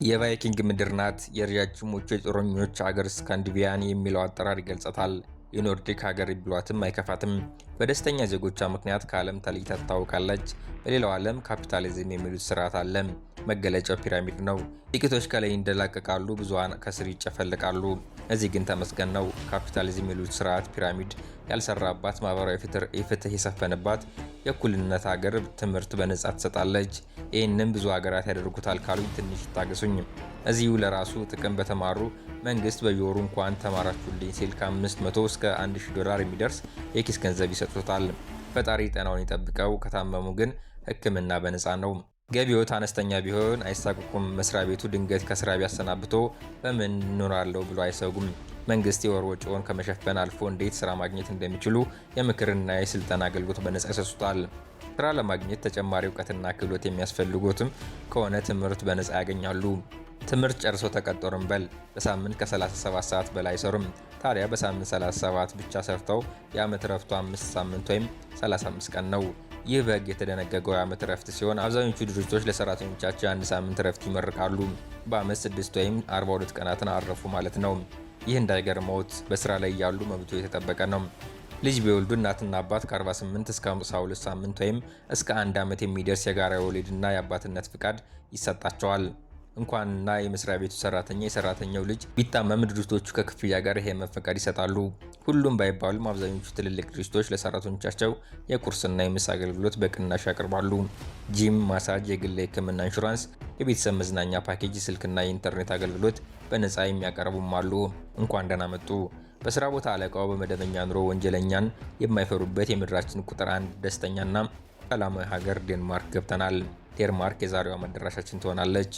የቫይኪንግ ምድር ናት። የረጃጅሞቹ የጦረኞች አገር ስካንዲቪያን የሚለው አጠራር ይገልጻታል። የኖርዲክ ሀገር ቢሏትም አይከፋትም። በደስተኛ ዜጎቿ ምክንያት ከዓለም ተለይታ ትታወቃለች። በሌላው ዓለም ካፒታሊዝም የሚሉት ስርዓት አለ። መገለጫው ፒራሚድ ነው። ጥቂቶች ከላይ ይንደላቀቃሉ፣ ብዙሃን ከስር ይጨፈልቃሉ። እዚህ ግን ተመስገን ነው። ካፒታሊዝም የሚሉት ስርዓት ፒራሚድ ያልሰራባት፣ ማህበራዊ ፍትህ የሰፈነባት የእኩልነት ሀገር ትምህርት በነጻ ትሰጣለች። ይህንም ብዙ ሀገራት ያደርጉታል ካሉኝ ትንሽ ይታገሱኝ። እዚሁ ለራሱ ጥቅም በተማሩ መንግስት በየወሩ እንኳን ተማራችሁልኝ ሲል ከ500 እስከ $1000 የሚደርስ የኪስ ገንዘብ ይሰጡታል። ፈጣሪ ጤናውን ይጠብቀው። ከታመሙ ግን ሕክምና በነጻ ነው። ገቢዎት አነስተኛ ቢሆን አይሳቀቁም። መስሪያ ቤቱ ድንገት ከስራ ቢያሰናብቶ በምን እኖራለሁ ብሎ አይሰጉም። መንግስት የወር ወጪውን ከመሸፈን አልፎ እንዴት ስራ ማግኘት እንደሚችሉ የምክርና የስልጠና አገልግሎት በነጻ ይሰጡታል። ስራ ለማግኘት ተጨማሪ እውቀትና ክህሎት የሚያስፈልጎትም ከሆነ ትምህርት በነጻ ያገኛሉ። ትምህርት ጨርሶ ተቀጠሩም በል በሳምንት ከ37 ሰዓት በላይ አይሰሩም። ታዲያ በሳምንት 37 ብቻ ሰርተው የዓመት ረፍቱ 5 ሳምንት ወይም 35 ቀን ነው። ይህ በሕግ የተደነገገው የዓመት ረፍት ሲሆን አብዛኞቹ ድርጅቶች ለሰራተኞቻቸው የአንድ ሳምንት ረፍት ይመርቃሉ። በዓመት 6 ወይም 42 ቀናትን አረፉ ማለት ነው። ይህ እንዳይገርመውት በስራ ላይ ያሉ መብቱ የተጠበቀ ነው። ልጅ ቢወልዱ እናትና አባት ከ48 እስከ 52 ሳምንት ወይም እስከ 1 ዓመት የሚደርስ የጋራ የወሊድና የአባትነት ፍቃድ ይሰጣቸዋል። እንኳንና የመስሪያ ቤቱ ሰራተኛ የሰራተኛው ልጅ ቢታመም ድርጅቶቹ ከክፍያ ጋር ይሄ ፈቃድ ይሰጣሉ። ሁሉም ባይባሉም አብዛኞቹ ትልልቅ ድርጅቶች ለሰራተኞቻቸው የቁርስና የምሳ አገልግሎት በቅናሽ ያቀርባሉ። ጂም፣ ማሳጅ፣ የግል የሕክምና ኢንሹራንስ፣ የቤተሰብ መዝናኛ ፓኬጅ፣ ስልክና የኢንተርኔት አገልግሎት በነፃ የሚያቀርቡም አሉ። እንኳን ደህና መጡ። በስራ ቦታ አለቃው በመደበኛ ኑሮ ወንጀለኛን የማይፈሩበት የምድራችን ቁጥር 1 ደስተኛና ሰላማዊ ሀገር ዴንማርክ ገብተናል። ዴንማርክ የዛሬዋ መዳረሻችን ትሆናለች።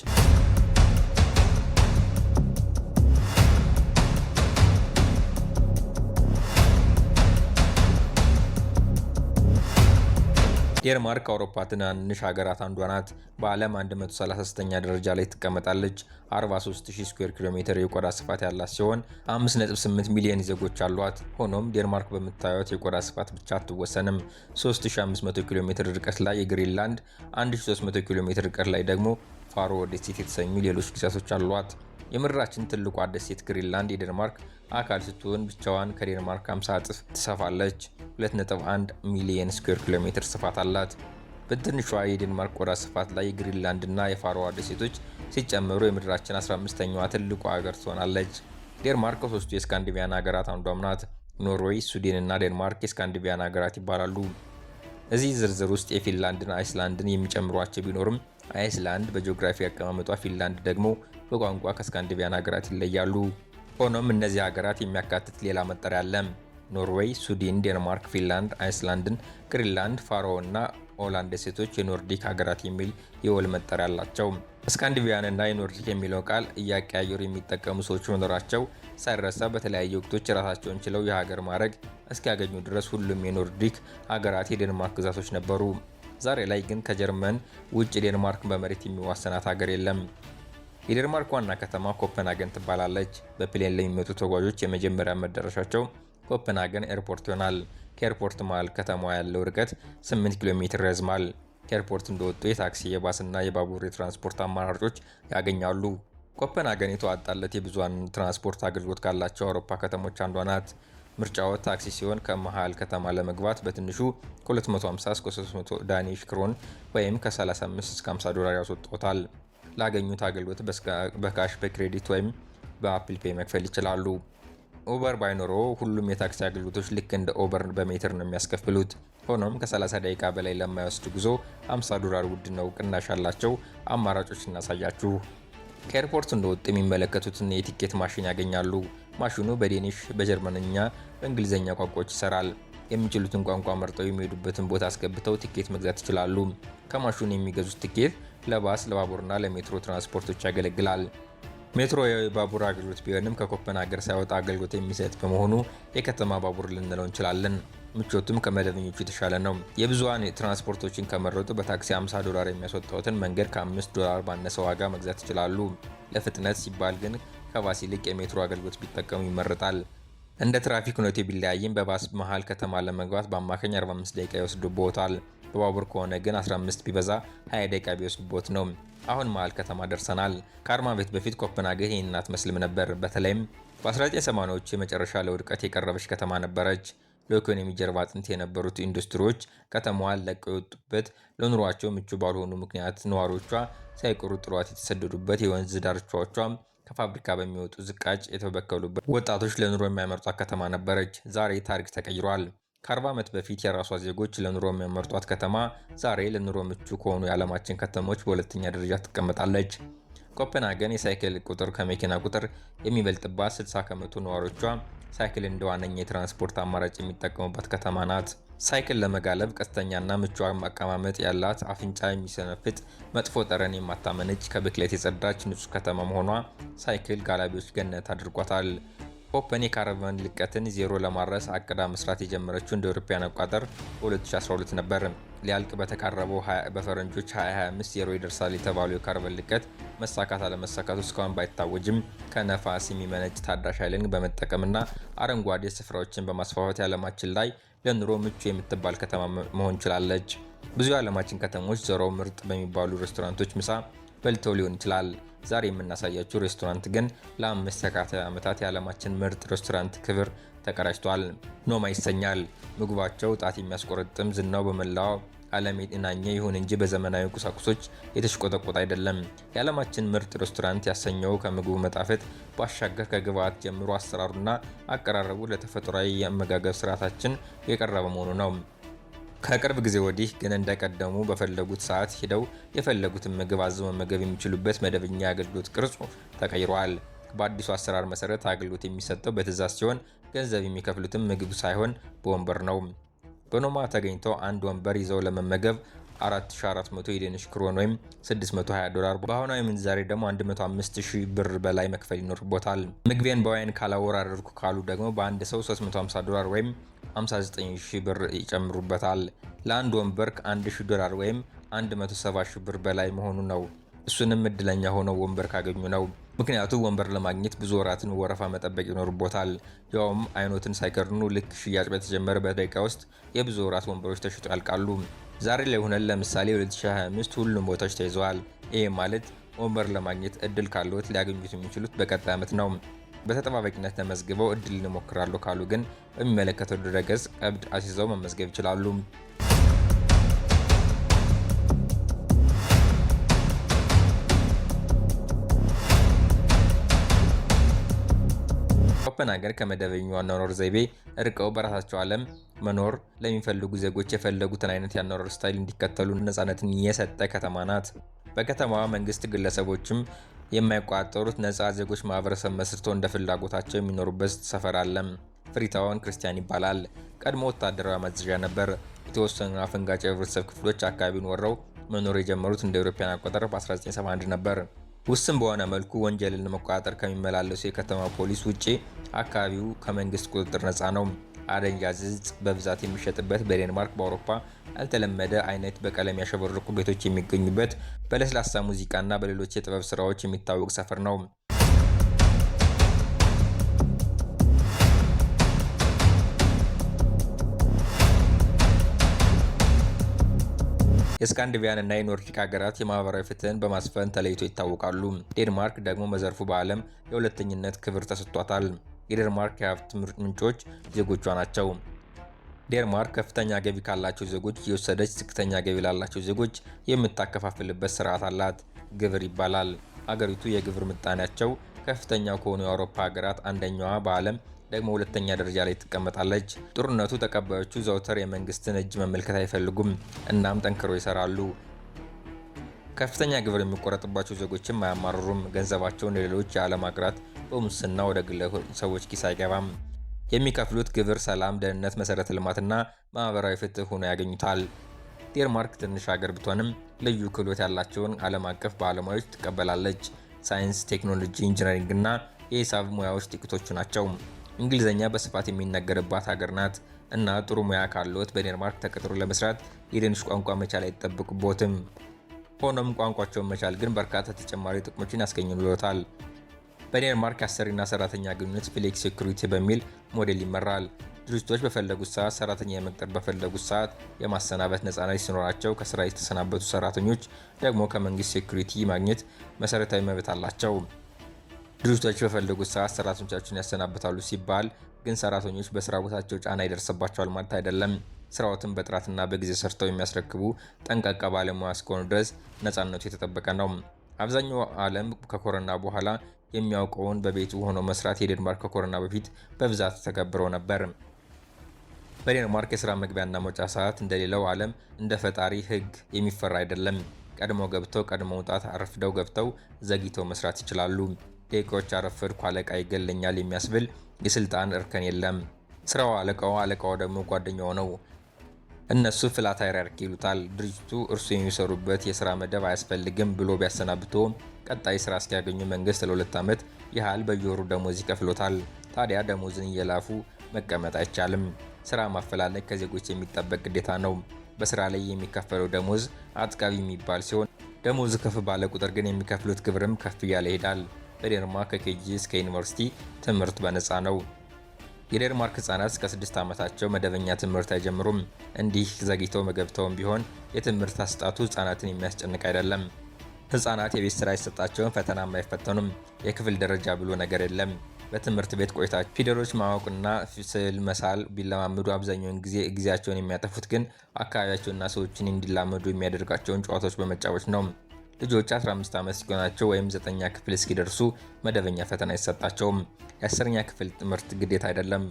ዴንማርክ ከአውሮፓ ትናንሽ ሀገራት አንዷ ናት። በዓለም 136ኛ ደረጃ ላይ ትቀመጣለች። 43000 ስኩዌር ኪሎ ሜትር የቆዳ ስፋት ያላት ሲሆን 5.8 ሚሊዮን ዜጎች አሏት። ሆኖም ዴንማርክ በምታዩት የቆዳ ስፋት ብቻ አትወሰንም። 3500 ኪሎ ሜትር ርቀት ላይ የግሪንላንድ፣ 1300 ኪሎ ሜትር ርቀት ላይ ደግሞ ፋሮ ደሴት የተሰኙ ሌሎች ግዛቶች አሏት። የምድራችን ትልቋ ደሴት ግሪንላንድ የዴንማርክ አካል ስትሆን ብቻዋን ከዴንማርክ 50 እጥፍ ትሰፋለች። 2.1 ሚሊዮን ስኩዌር ኪሎ ሜትር ስፋት አላት። በትንሿ የዴንማርክ ቆዳ ስፋት ላይ የግሪንላንድ እና የፋሮዋ ደሴቶች ሲጨመሩ የምድራችን 15ኛዋ ትልቋ ሀገር ትሆናለች። ዴንማርክ ከሶስቱ የስካንዲቪያን ሀገራት አንዷም ናት። ኖርዌይ፣ ስዊድን እና ዴንማርክ የስካንዲቪያን ሀገራት ይባላሉ። እዚህ ዝርዝር ውስጥ የፊንላንድና አይስላንድን የሚጨምሯቸው ቢኖርም አይስላንድ በጂኦግራፊ አቀማመጧ፣ ፊንላንድ ደግሞ በቋንቋ ከስካንዲቪያን ሀገራት ይለያሉ። ሆኖም እነዚህ ሀገራት የሚያካትት ሌላ መጠሪያ አለ። ኖርዌይ፣ ስዊድን፣ ዴንማርክ፣ ፊንላንድ፣ አይስላንድን፣ ግሪንላንድ፣ ፋሮ እና ኦላንድ ደሴቶች የኖርዲክ ሀገራት የሚል የወል መጠሪያ አላቸው። ስካንዲቪያን እና የኖርዲክ የሚለው ቃል እያቀያየሩ የሚጠቀሙ ሰዎች መኖራቸው ሳይረሳ በተለያዩ ወቅቶች ራሳቸውን ችለው የሀገር ማዕረግ እስኪያገኙ ድረስ ሁሉም የኖርዲክ ሀገራት የዴንማርክ ግዛቶች ነበሩ። ዛሬ ላይ ግን ከጀርመን ውጭ ዴንማርክ በመሬት የሚዋሰናት ሀገር የለም። የዴንማርክ ዋና ከተማ ኮፐንሃገን ትባላለች። በፕሌን ለሚመጡ ተጓዦች የመጀመሪያ መዳረሻቸው ኮፐንሃገን ኤርፖርት ይሆናል። ከኤርፖርት መሃል ከተማዋ ያለው ርቀት 8 ኪሎ ሜትር ይረዝማል። ከኤርፖርት እንደወጡ የታክሲ የባስና የባቡር የትራንስፖርት አማራጮች ያገኛሉ። ኮፐንሃገን የተዋጣለት የብዙኃን ትራንስፖርት አገልግሎት ካላቸው አውሮፓ ከተሞች አንዷ ናት። ምርጫው ታክሲ ሲሆን ከመሃል ከተማ ለመግባት በትንሹ ከ250 እስከ 300 ዳኒሽ ክሮን ወይም ከ35 እስከ $50 ያስወጣዎታል። ላገኙት አገልግሎት በካሽ፣ በክሬዲት ወይም በአፕል ፔይ መክፈል ይችላሉ። ኡበር ባይኖረው ሁሉም የታክሲ አገልግሎቶች ልክ እንደ ኡበር በሜትር ነው የሚያስከፍሉት። ሆኖም ከ30 ደቂቃ በላይ ለማይወስድ ጉዞ $50 ውድ ነው። ቅናሽ ያላቸው አማራጮች እናሳያችሁ። ከኤርፖርት እንደወጡ የሚመለከቱትን የቲኬት ማሽን ያገኛሉ። ማሽኑ በዴኒሽ፣ በጀርመንኛ፣ በእንግሊዝኛ ቋንቋዎች ይሰራል። የሚችሉትን ቋንቋ መርጠው የሚሄዱበትን ቦታ አስገብተው ቲኬት መግዛት ይችላሉ። ከማሽኑ የሚገዙት ቲኬት ለባስ፣ ለባቡርና ለሜትሮ ትራንስፖርቶች ያገለግላል። ሜትሮ የባቡር አገልግሎት ቢሆንም ከኮፐንሃገን ሳይወጣ አገልግሎት የሚሰጥ በመሆኑ የከተማ ባቡር ልንለው እንችላለን። ምቾቱም ከመደበኞቹ የተሻለ ነው። የብዙኃን ትራንስፖርቶችን ከመረጡ በታክሲ $50 የሚያስወጣዎትን መንገድ ከ$5 ባነሰ ዋጋ መግዛት ይችላሉ። ለፍጥነት ሲባል ግን ከባስ ይልቅ የሜትሮ አገልግሎት ቢጠቀሙ ይመረጣል። እንደ ትራፊክ ሁኔታ ቢለያይም በባስ መሃል ከተማ ለመግባት በአማካኝ 45 ደቂቃ ይወስድብዎታል። በባቡር ከሆነ ግን 15 ቢበዛ 20 ደቂቃ ቢወስድብዎት ነው። አሁን መሃል ከተማ ደርሰናል። ከ40 ዓመት በፊት ኮፐንሃገን ይህንን አትመስልም ነበር። በተለይም በ1980ዎቹ የመጨረሻ ለውድቀት የቀረበች ከተማ ነበረች። ለኢኮኖሚ ጀርባ አጥንት የነበሩት ኢንዱስትሪዎች ከተማዋን ለቀው የወጡበት፣ ለኑሯቸው ምቹ ባልሆኑ ምክንያት ነዋሪዎቿ ሳይቀሩ ጥሏት የተሰደዱበት፣ የወንዝ ዳርቻዎቿ ከፋብሪካ በሚወጡ ዝቃጭ የተበከሉበት፣ ወጣቶች ለኑሮ የማይመርጧት ከተማ ነበረች። ዛሬ ታሪክ ተቀይሯል። ከ40 ዓመት በፊት የራሷ ዜጎች ለኑሮ የሚመርጧት ከተማ ዛሬ ለኑሮ ምቹ ከሆኑ የዓለማችን ከተሞች በሁለተኛ ደረጃ ትቀመጣለች። ኮፐንሃገን የሳይክል ቁጥር ከመኪና ቁጥር የሚበልጥባት፣ 60 ከመቶ ነዋሪዎቿ ሳይክል እንደ ዋነኛ የትራንስፖርት አማራጭ የሚጠቀሙባት ከተማ ናት። ሳይክል ለመጋለብ ቀስተኛና ምቹ አቀማመጥ ያላት፣ አፍንጫ የሚሰነፍጥ መጥፎ ጠረን የማታመነጭ፣ ከብክለት የጸዳች ንጹህ ከተማ መሆኗ ሳይክል ጋላቢዎች ገነት አድርጓታል። ኮፐን የካርበን ልቀትን ዜሮ ለማድረስ አቅዳ መስራት የጀመረችው እንደ አውሮፓውያን አቆጣጠር በ2012 ነበር። ሊያልቅ በተቃረበው በፈረንጆች 2025 ዜሮ ይደርሳል የተባለው የካርበን ልቀት መሳካት አለመሳካቱ እስካሁን ባይታወጅም ከነፋስ የሚመነጭ ታዳሽ ኃይልን በመጠቀምና አረንጓዴ ስፍራዎችን በማስፋፋት የዓለማችን ላይ ለኑሮ ምቹ የምትባል ከተማ መሆን ችላለች። ብዙ የዓለማችን ከተሞች ዞረው ምርጥ በሚባሉ ሬስቶራንቶች ምሳ በልተው ሊሆን ይችላል። ዛሬ የምናሳያችሁ ሬስቶራንት ግን ለ5 ተከታታይ ዓመታት የዓለማችን ምርጥ ሬስቶራንት ክብር ተቀዳጅቷል። ኖማ ይሰኛል። ምግባቸው ጣት የሚያስቆረጥም፣ ዝናው በመላው ዓለም የናኘ፣ ይሁን እንጂ በዘመናዊ ቁሳቁሶች የተሽቆጠቆጠ አይደለም። የዓለማችን ምርጥ ሬስቶራንት ያሰኘው ከምግቡ መጣፈጥ ባሻገር ከግብአት ጀምሮ አሰራሩና አቀራረቡ ለተፈጥሯዊ የአመጋገብ ስርዓታችን የቀረበ መሆኑ ነው። ከቅርብ ጊዜ ወዲህ ግን እንደቀደሙ በፈለጉት ሰዓት ሄደው የፈለጉትን ምግብ አዘው መመገብ የሚችሉበት መደበኛ የአገልግሎት ቅርጹ ተቀይሯል። በአዲሱ አሰራር መሰረት አገልግሎት የሚሰጠው በትዕዛዝ ሲሆን ገንዘብ የሚከፍሉትም ምግብ ሳይሆን በወንበር ነው። በኖማ ተገኝተው አንድ ወንበር ይዘው ለመመገብ 4400 የዴኒሽ ክሮን ወይም $620፣ በአሁናዊ ምንዛሬ ደግሞ 105000 ብር በላይ መክፈል ይኖርቦታል። ምግቤን በዋይን ካላወራረድኩ ካሉ ደግሞ በአንድ ሰው $350 ወይም 59000 ብር ይጨምሩበታል። ለአንድ ወንበር $1000 ወይም 170,000 ብር በላይ መሆኑ ነው። እሱንም እድለኛ ሆነው ወንበር ካገኙ ነው። ምክንያቱም ወንበር ለማግኘት ብዙ ወራትን ወረፋ መጠበቅ ይኖርቦታል። ያውም አይኖትን ሳይከርኑ ልክ ሽያጭ በተጀመረ በደቂቃ ውስጥ የብዙ ወራት ወንበሮች ተሽጦ ያልቃሉ። ዛሬ ላይ ሆነን ለምሳሌ 2025 ሁሉም ቦታዎች ተይዘዋል። ይህ ማለት ወንበር ለማግኘት እድል ካለዎት ሊያገኙት የሚችሉት በቀጣይ ዓመት ነው። በተጠባባቂነት ተመዝግበው እድል እንሞክራለሁ ካሉ ግን በሚመለከተው ድረገጽ ቀብድ አስይዘው መመዝገብ ይችላሉ። ኮፐንሃገን ከመደበኛው አኗኗር ዘይቤ ርቀው በራሳቸው ዓለም መኖር ለሚፈልጉ ዜጎች የፈለጉትን አይነት የአኗኗር ስታይል እንዲከተሉ ነፃነትን የሰጠ ከተማ ናት። በከተማዋ መንግስት፣ ግለሰቦችም የማይቆጣጠሩት ነፃ ዜጎች ማህበረሰብ መስርተው እንደ ፍላጎታቸው የሚኖሩበት ሰፈር አለ። ፍሪታውን ክርስቲያን ይባላል። ቀድሞ ወታደራዊ ማዘዣ ነበር። የተወሰኑ አፈንጋጭ የህብረተሰብ ክፍሎች አካባቢውን ወረው መኖር የጀመሩት እንደ አውሮፓውያን አቆጣጠር በ1971 ነበር። ውስን በሆነ መልኩ ወንጀልን ለመቆጣጠር ከሚመላለሱ የከተማ ፖሊስ ውጪ አካባቢው ከመንግስት ቁጥጥር ነፃ ነው። አደንዛዥ ዕፅ በብዛት የሚሸጥበት፣ በዴንማርክ በአውሮፓ ያልተለመደ አይነት በቀለም ያሸበረቁ ቤቶች የሚገኙበት፣ በለስላሳ ሙዚቃና በሌሎች የጥበብ ስራዎች የሚታወቅ ሰፈር ነው። የስካንዲቪያን እና የኖርዲክ ሀገራት የማህበራዊ ፍትህን በማስፈን ተለይቶ ይታወቃሉ። ዴንማርክ ደግሞ በዘርፉ በዓለም የሁለተኝነት ክብር ተሰጥቷታል። የዴንማርክ የሀብት ምንጮች ዜጎቿ ናቸው። ዴንማርክ ከፍተኛ ገቢ ካላቸው ዜጎች እየወሰደች ዝቅተኛ ገቢ ላላቸው ዜጎች የምታከፋፍልበት ስርዓት አላት። ግብር ይባላል። አገሪቱ የግብር ምጣኔያቸው ከፍተኛ ከሆኑ የአውሮፓ ሀገራት አንደኛዋ፣ በዓለም ደግሞ ሁለተኛ ደረጃ ላይ ትቀመጣለች። ጥሩነቱ ተቀባዮቹ ዘውትር የመንግስትን እጅ መመልከት አይፈልጉም፣ እናም ጠንክረው ይሰራሉ። ከፍተኛ ግብር የሚቆረጥባቸው ዜጎችም አያማርሩም። ገንዘባቸውን ለሌሎች የዓለም ሀገራት በሙስና ወደ ግለሰቦች ኪስ አይገባም። የሚከፍሉት ግብር ሰላም፣ ደህንነት፣ መሰረተ ልማትና ማህበራዊ ፍትህ ሆኖ ያገኙታል። ዴንማርክ ትንሽ ሀገር ብትሆንም ልዩ ክህሎት ያላቸውን ዓለም አቀፍ ባለሙያዎች ትቀበላለች። ሳይንስ፣ ቴክኖሎጂ፣ ኢንጂነሪንግ እና የሂሳብ ሙያዎች ጥቂቶቹ ናቸው። እንግሊዝኛ በስፋት የሚነገርባት ሀገር ናት እና ጥሩ ሙያ ካለዎት በዴንማርክ ተቀጥሮ ለመስራት የዴኒሽ ቋንቋ መቻል አይጠበቅቦትም። ሆኖም ቋንቋቸውን መቻል ግን በርካታ ተጨማሪ ጥቅሞችን ያስገኝልዎታል። በዴንማርክ የአሰሪና ሰራተኛ ግንኙነት ፍሌክስ ሴኩሪቲ በሚል ሞዴል ይመራል። ድርጅቶች በፈለጉት ሰዓት ሰራተኛ የመቅጠር በፈለጉት ሰዓት የማሰናበት ነፃነት ሲኖራቸው፣ ከስራ የተሰናበቱ ሰራተኞች ደግሞ ከመንግስት ሴኩሪቲ ማግኘት መሰረታዊ መብት አላቸው። ድርጅቶች በፈለጉት ሰዓት ሰራተኞቻቸውን ያሰናብታሉ ሲባል ግን ሰራተኞች በስራ ቦታቸው ጫና ይደርስባቸዋል ማለት አይደለም። ስራዎትን በጥራትና በጊዜ ሰርተው የሚያስረክቡ ጠንቃቃ ባለሙያ እስከሆኑ ድረስ ነፃነቱ የተጠበቀ ነው። አብዛኛው ዓለም ከኮሮና በኋላ የሚያውቀውን በቤቱ ሆኖ መስራት የዴንማርክ ከኮሮና በፊት በብዛት ተከብሮ ነበር። በዴንማርክ የስራ መግቢያና መውጫ ሰዓት እንደሌላው ዓለም እንደ ፈጣሪ ሕግ የሚፈራ አይደለም። ቀድሞ ገብተው ቀድሞ መውጣት፣ አረፍደው ገብተው ዘግይተው መስራት ይችላሉ። ደቂቃዎች አረፈድኩ አለቃ ይገለኛል የሚያስብል የስልጣን እርከን የለም። ስራው አለቃው፣ አለቃው ደግሞ ጓደኛው ነው። እነሱ ፍላት ሃይራርኪ ይሉታል። ድርጅቱ እርሱ የሚሰሩበት የስራ መደብ አያስፈልግም ብሎ ቢያሰናብቶ ቀጣይ ስራ እስኪያገኙ መንግስት ለ2 ዓመት ያህል በየወሩ ደሞዝ ይከፍሎታል። ታዲያ ደሞዝን እየላፉ መቀመጥ አይቻልም። ስራ ማፈላለግ ከዜጎች የሚጠበቅ ግዴታ ነው። በስራ ላይ የሚከፈለው ደሞዝ አጥጋቢ የሚባል ሲሆን ደሞዝ ከፍ ባለ ቁጥር ግን የሚከፍሉት ግብርም ከፍ እያለ ይሄዳል። በዴንማርክ ከኬጂ እስከ ዩኒቨርሲቲ ትምህርት በነፃ ነው። የዴንማርክ ህጻናት እስከ 6 ዓመታቸው መደበኛ ትምህርት አይጀምሩም። እንዲህ ዘግይተው ገብተውም ቢሆን የትምህርት አሰጣጡ ህጻናትን የሚያስጨንቅ አይደለም። ህጻናት የቤት ስራ አይሰጣቸውም፣ ፈተናም አይፈተኑም። የክፍል ደረጃ ብሎ ነገር የለም። በትምህርት ቤት ቆይታቸው ፊደሎች ማወቅና ስዕል መሳል ቢለማመዱ አብዛኛውን ጊዜያቸውን የሚያጠፉት ግን አካባቢያቸውና ሰዎችን እንዲላመዱ የሚያደርጋቸውን ጨዋታዎች በመጫወት ነው። ልጆች 15 ዓመት ሲሆናቸው ወይም 9ኛ ክፍል እስኪደርሱ መደበኛ ፈተና አይሰጣቸውም። የ10ኛ ክፍል ትምህርት ግዴታ አይደለም።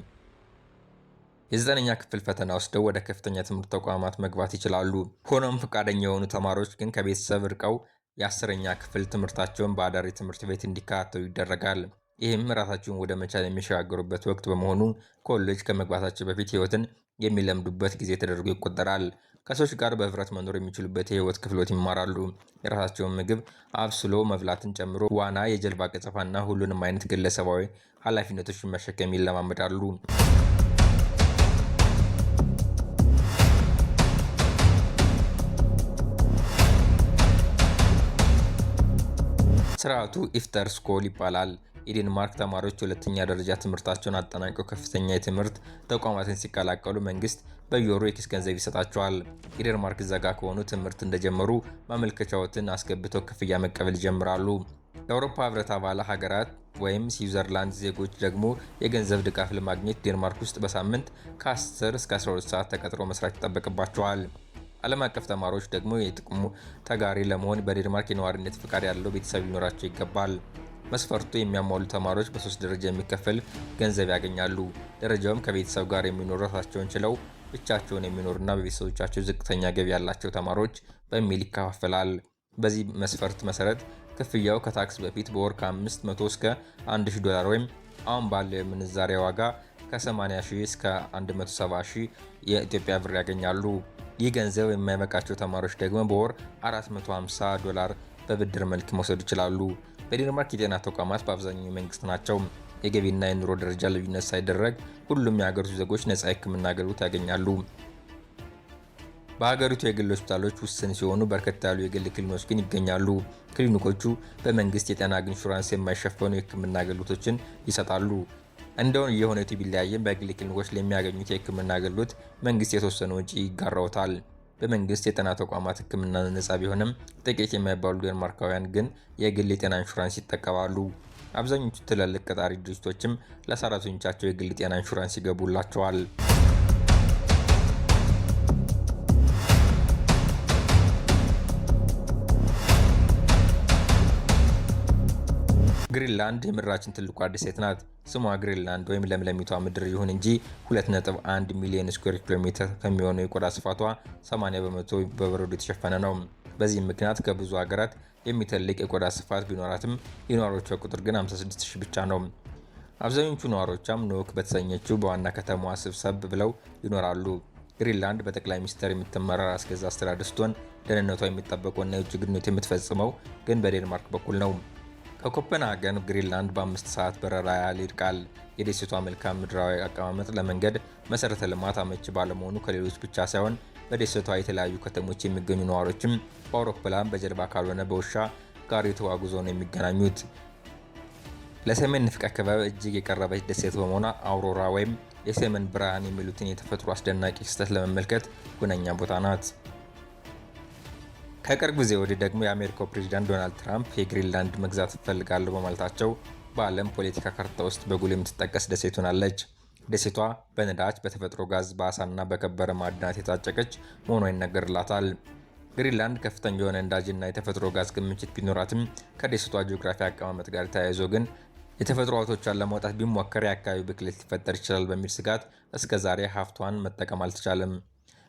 የ9ኛ ክፍል ፈተና ወስደው ወደ ከፍተኛ ትምህርት ተቋማት መግባት ይችላሉ። ሆኖም ፈቃደኛ የሆኑ ተማሪዎች ግን ከቤተሰብ ርቀው የ10ኛ ክፍል ትምህርታቸውን በአዳሪ ትምህርት ቤት እንዲከታተሉ ይደረጋል። ይህም ራሳቸውን ወደ መቻል የሚሸጋገሩበት ወቅት በመሆኑ ኮሌጅ ከመግባታቸው በፊት ህይወትን የሚለምዱበት ጊዜ ተደርጎ ይቆጠራል። ከሰዎች ጋር በህብረት መኖር የሚችሉበት የህይወት ክፍሎት ይማራሉ። የራሳቸውን ምግብ አብስሎ መብላትን ጨምሮ ዋና፣ የጀልባ ቀዘፋና ሁሉንም አይነት ግለሰባዊ ኃላፊነቶችን መሸከም ይለማመዳሉ። ስርዓቱ ኢፍተር ስኮል ይባላል። የዴንማርክ ተማሪዎች የሁለተኛ ደረጃ ትምህርታቸውን አጠናቀው ከፍተኛ የትምህርት ተቋማትን ሲቀላቀሉ መንግስት በየወሩ የኪስ ገንዘብ ይሰጣቸዋል። የዴንማርክ ዜጋ ከሆኑ ትምህርት እንደጀመሩ ማመልከቻዎትን አስገብተው ክፍያ መቀበል ይጀምራሉ። የአውሮፓ ህብረት አባል ሀገራት ወይም ስዊዘርላንድ ዜጎች ደግሞ የገንዘብ ድጋፍ ለማግኘት ዴንማርክ ውስጥ በሳምንት ከ10 እስከ 12 ሰዓት ተቀጥሮ መስራት ይጠበቅባቸዋል። ዓለም አቀፍ ተማሪዎች ደግሞ የጥቅሙ ተጋሪ ለመሆን በዴንማርክ የነዋሪነት ፍቃድ ያለው ቤተሰብ ሊኖራቸው ይገባል። መስፈርቱ የሚያሟሉ ተማሪዎች በ3 ደረጃ የሚከፈል ገንዘብ ያገኛሉ። ደረጃውም ከቤተሰብ ጋር የሚኖሩ ራሳቸውን ችለው ብቻቸውን የሚኖሩና በቤተሰቦቻቸው ዝቅተኛ ገቢ ያላቸው ተማሪዎች በሚል ይከፋፈላል። በዚህ መስፈርት መሰረት ክፍያው ከታክስ በፊት በወር ከ500 እስከ $1000 ወይም አሁን ባለው የምንዛሬ ዋጋ ከ80,000 እስከ 170,000 የኢትዮጵያ ብር ያገኛሉ። ይህ ገንዘብ የማይበቃቸው ተማሪዎች ደግሞ በወር $450 በብድር መልክ መውሰድ ይችላሉ። በዴንማርክ የጤና ተቋማት በአብዛኛው የመንግስት ናቸው። የገቢና የኑሮ ደረጃ ልዩነት ሳይደረግ ሁሉም የሀገሪቱ ዜጎች ነፃ የሕክምና አገልግሎት ያገኛሉ። በሀገሪቱ የግል ሆስፒታሎች ውስን ሲሆኑ በርከት ያሉ የግል ክሊኒኮች ግን ይገኛሉ። ክሊኒኮቹ በመንግስት የጤና ኢንሹራንስ የማይሸፈኑ የሕክምና አገልግሎቶችን ይሰጣሉ። እንደውን የሁኔታው ቢለያይም በግል ክሊኒኮች ለሚያገኙት የሕክምና አገልግሎት መንግስት የተወሰነ ወጪ ይጋራውታል። በመንግስት የጤና ተቋማት ሕክምና ነፃ ቢሆንም ጥቂት የማይባሉ ዴንማርካውያን ግን የግል የጤና ኢንሹራንስ ይጠቀማሉ። አብዛኞቹ ትላልቅ ቀጣሪ ድርጅቶችም ለሰራተኞቻቸው የግል ጤና ኢንሹራንስ ይገቡላቸዋል። ግሪንላንድ የምድራችን ትልቋ ደሴት ናት። ስሟ ግሪንላንድ ወይም ለምለሚቷ ምድር ይሁን እንጂ 2.1 ሚሊዮን ስኩዌር ኪሎ ሜትር ከሚሆነው የቆዳ ስፋቷ 80 በመቶ በበረዶ የተሸፈነ ነው። በዚህም ምክንያት ከብዙ ሀገራት የሚተልቅ የቆዳ ስፋት ቢኖራትም የነዋሪዎቿ ቁጥር ግን 56,000 ብቻ ነው። አብዛኞቹ ነዋሪዎቿም ኑክ በተሰኘችው በዋና ከተማዋ ስብሰብ ብለው ይኖራሉ። ግሪንላንድ በጠቅላይ ሚኒስትር የምትመራ ራስ ገዝ አስተዳደር ስትሆን ደህንነቷ የሚጠበቀውና የውጭ ግንኙነት የምትፈጽመው ግን በዴንማርክ በኩል ነው። ከኮፐንሃገን ግሪንላንድ በ5 ሰዓት በረራ ያህል ይርቃል። የደሴቷ መልክዓ ምድራዊ አቀማመጥ ለመንገድ መሰረተ ልማት አመቺ ባለመሆኑ ከሌሎች ብቻ ሳይሆን በደሴቷ የተለያዩ ከተሞች የሚገኙ ነዋሪዎችም በአውሮፕላን፣ በጀልባ ካልሆነ በውሻ ጋር የተጓጉዘው ነው የሚገናኙት። ለሰሜን ንፍቀ ክበብ እጅግ የቀረበች ደሴት በመሆኗ አውሮራ ወይም የሰሜን ብርሃን የሚሉትን የተፈጥሮ አስደናቂ ክስተት ለመመልከት ሁነኛ ቦታ ናት። ከቅርብ ጊዜ ወዲህ ደግሞ የአሜሪካው ፕሬዝዳንት ዶናልድ ትራምፕ የግሪንላንድ መግዛት እፈልጋለሁ በማለታቸው በዓለም ፖለቲካ ካርታ ውስጥ በጉልህ የምትጠቀስ ደሴት ሆናለች። ደሴቷ በነዳጅ፣ በተፈጥሮ ጋዝ፣ በአሳና በከበረ ማዕድናት የታጨቀች መሆኗ ይነገርላታል። ግሪንላንድ ከፍተኛ የሆነ ነዳጅና የተፈጥሮ ጋዝ ክምችት ቢኖራትም ከደሴቷ ጂኦግራፊ አቀማመጥ ጋር ተያይዞ ግን የተፈጥሮ ሀብቶቿን ለማውጣት ቢሞከር የአካባቢ ብክለት ሊፈጠር ይችላል በሚል ስጋት እስከዛሬ ሀብቷን መጠቀም አልተቻለም።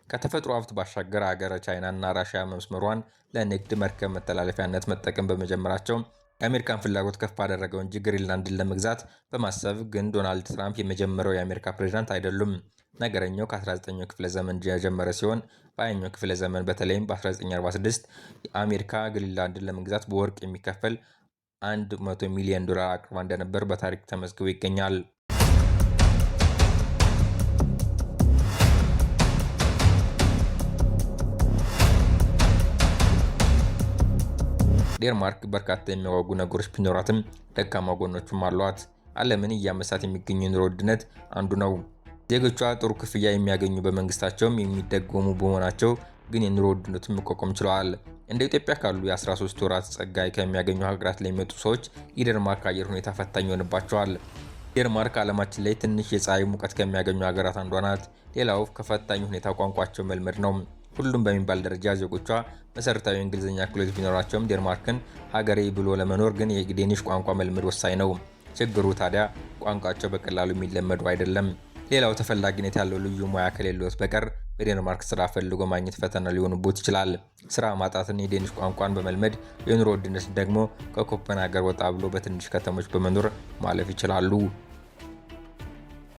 ከተፈጥሮ ሀብት ባሻገር ሀገረ ቻይና እና ራሽያ መስመሯን ለንግድ መርከብ መተላለፊያነት መጠቀም በመጀመራቸው የአሜሪካን ፍላጎት ከፍ አደረገው እንጂ ግሪንላንድን ለመግዛት በማሰብ ግን ዶናልድ ትራምፕ የመጀመሪያው የአሜሪካ ፕሬዝዳንት አይደሉም። ነገረኛው ከ19ኛው ክፍለ ዘመን የጀመረ ሲሆን በ20ኛው ክፍለ ዘመን በተለይም በ1946 አሜሪካ ግሪንላንድን ለመግዛት በወርቅ የሚከፈል $100 ሚሊዮን አቅርባ እንደነበር በታሪክ ተመዝግቦ ይገኛል። ዴንማርክ በርካታ የሚያጓጉ ነገሮች ቢኖራትም ደካማ ጎኖችም አሏት። ዓለምን እያመሳት የሚገኘው የኑሮ ውድነት አንዱ ነው። ዜጎቿ ጥሩ ክፍያ የሚያገኙ በመንግስታቸውም የሚደጎሙ በመሆናቸው ግን የኑሮ ውድነቱን መቋቋም ችለዋል። እንደ ኢትዮጵያ ካሉ የ13 ወራት ጸጋይ ከሚያገኙ ሀገራት ላይ የሚመጡ ሰዎች የዴንማርክ አየር ሁኔታ ፈታኝ ይሆንባቸዋል። ዴንማርክ ዓለማችን ላይ ትንሽ የፀሐይ ሙቀት ከሚያገኙ ሀገራት አንዷ ናት። ሌላው ከፈታኝ ሁኔታ ቋንቋቸው መልመድ ነው። ሁሉም በሚባል ደረጃ ዜጎቿ መሰረታዊ እንግሊዝኛ ክህሎት ቢኖራቸውም ዴንማርክን ሀገሬ ብሎ ለመኖር ግን የዴኒሽ ቋንቋ መልመድ ወሳኝ ነው። ችግሩ ታዲያ ቋንቋቸው በቀላሉ የሚለመዱ አይደለም። ሌላው ተፈላጊነት ያለው ልዩ ሙያ ከሌለዎት በቀር በዴንማርክ ስራ ፈልጎ ማግኘት ፈተና ሊሆንቦት ይችላል። ስራ ማጣትን የዴኒሽ ቋንቋን በመልመድ የኑሮ ውድነትን ደግሞ ከኮፐንሃገር ወጣ ብሎ በትንሽ ከተሞች በመኖር ማለፍ ይችላሉ።